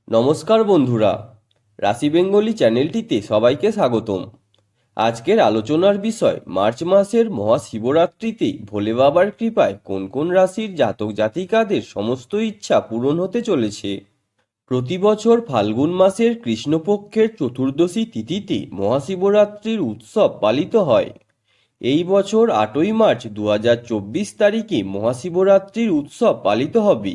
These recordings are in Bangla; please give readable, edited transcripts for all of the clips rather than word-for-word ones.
নমস্কার বন্ধুরা, রাশি বেঙ্গলি চ্যানেলটিতে সবাইকে স্বাগতম। আজকের আলোচনার বিষয় মার্চ মাসের মহাশিবরাত্রিতে ভোলে বাবার কৃপায় কোন কোন রাশির জাতক জাতিকাদের সমস্ত ইচ্ছা পূরণ হতে চলেছে। প্রতি বছর ফাল্গুন মাসের কৃষ্ণপক্ষের চতুর্দশী তিথিতে মহাশিবরাত্রির উৎসব পালিত হয়। এই বছর 8ই মার্চ 2024 তারিখে মহাশিবরাত্রির উৎসব পালিত হবে।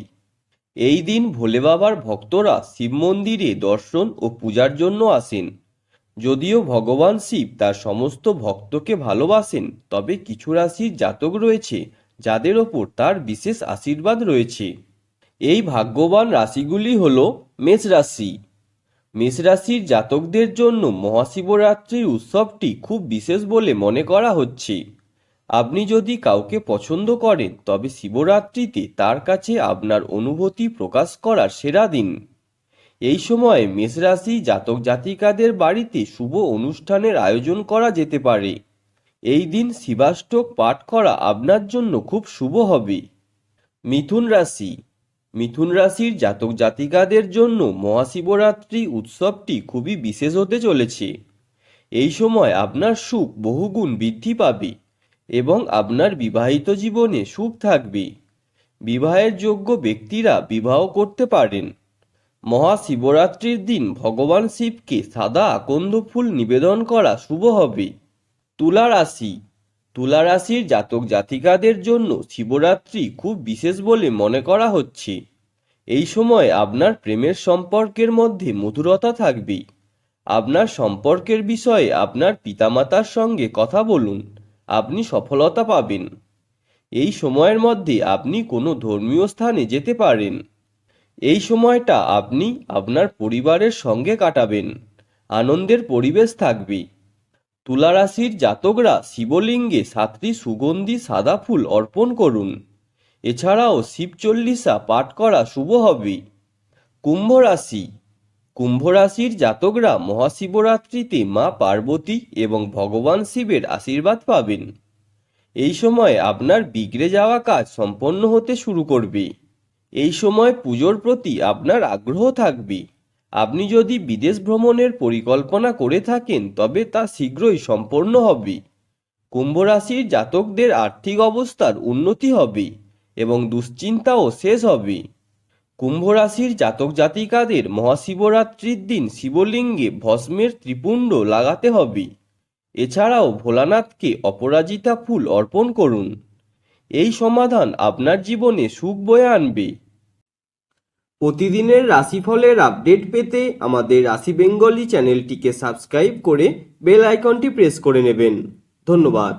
এই দিন ভোলে বাবার ভক্তরা শিব মন্দিরে দর্শন ও পূজার জন্য আসেন। যদিও ভগবান শিব তার সমস্ত ভক্তকে ভালোবাসেন, তবে কিছু রাশির জাতক রয়েছে যাদের ওপর তার বিশেষ আশীর্বাদ রয়েছে। এই ভাগ্যবান রাশিগুলি হল মেষ রাশি। মেষ রাশির জাতকদের জন্য মহাশিবরাত্রির উৎসবটি খুব বিশেষ বলে মনে করা হচ্ছে। আপনি যদি কাউকে পছন্দ করেন তবে শিবরাত্রিতে তার কাছে আপনার অনুভূতি প্রকাশ করার সেরা দিন। এই সময়ে মেষ রাশি জাতক জাতিকাদের বাড়িতে শুভ অনুষ্ঠানের আয়োজন করা যেতে পারে। এই দিন শিবাষ্টক পাঠ করা আপনার জন্য খুব শুভ হবে। মিথুন রাশি। মিথুন রাশির জাতক জাতিকাদের জন্য মহাশিবরাত্রি উৎসবটি খুবই বিশেষ হতে চলেছে। এই সময় আপনার সুখ বহুগুণ বৃদ্ধি পাবে এবং আপনার বিবাহিত জীবনে সুখ থাকবে। বিবাহের যোগ্য ব্যক্তিরা বিবাহ করতে পারেন। মহাশিবরাত্রির দিন ভগবান শিবকে সাদা আকন্দ ফুল নিবেদন করা শুভ হবে। তুলা রাশি। তুলা রাশির জাতক জাতিকাদের জন্য শিবরাত্রি খুব বিশেষ বলে মনে করা হচ্ছে। এই সময় আপনার প্রেমের সম্পর্কের মধ্যে মধুরতা থাকবে। আপনার সম্পর্কের বিষয়ে আপনার পিতামাতার সঙ্গে কথা বলুন, আপনি সফলতা পাবেন। এই সময়ের মধ্যে আপনি কোনো ধর্মীয় স্থানে যেতে পারেন। এই সময়টা আপনি আপনার পরিবারের সঙ্গে কাটাবেন, আনন্দের পরিবেশ থাকবে। তুলা রাশির জাতকরা শিবলিঙ্গে 7টি সুগন্ধি সাদা ফুল অর্পণ করুন। এছাড়াও শিব চল্লিশা পাঠ করা শুভ হবে। কুম্ভ রাশি। কুম্ভ রাশির জাতকরা মহাশিবরাত্রিতে মা পার্বতী এবং ভগবান শিবের আশীর্বাদ পাবেন। এই সময় আপনার বিগড়ে যাওয়া কাজ সম্পন্ন হতে শুরু করবে। এই সময় পুজোর প্রতি আপনার আগ্রহ থাকবে। আপনি যদি বিদেশ ভ্রমণের পরিকল্পনা করে থাকেন তবে তা শীঘ্রই সম্পন্ন হবে। কুম্ভ রাশির জাতকদের আর্থিক অবস্থার উন্নতি হবে এবং দুশ্চিন্তাও শেষ হবে। কুম্ভ রাশির জাতক জাতিকাদের মহাশিবরাত্রির দিন শিবলিঙ্গে ভস্মের ত্রিপুণ্ড লাগাতে হবে। এছাড়াও ভোলানাথকে অপরাজিতা ফুল অর্পণ করুন। এই সমাধান আপনার জীবনে সুখ বয়ে আনবে। প্রতিদিনের রাশিফলের আপডেট পেতে আমাদের রাশি বেঙ্গলি চ্যানেলটিকে সাবস্ক্রাইব করে বেল আইকনটি প্রেস করে নেবেন। ধন্যবাদ।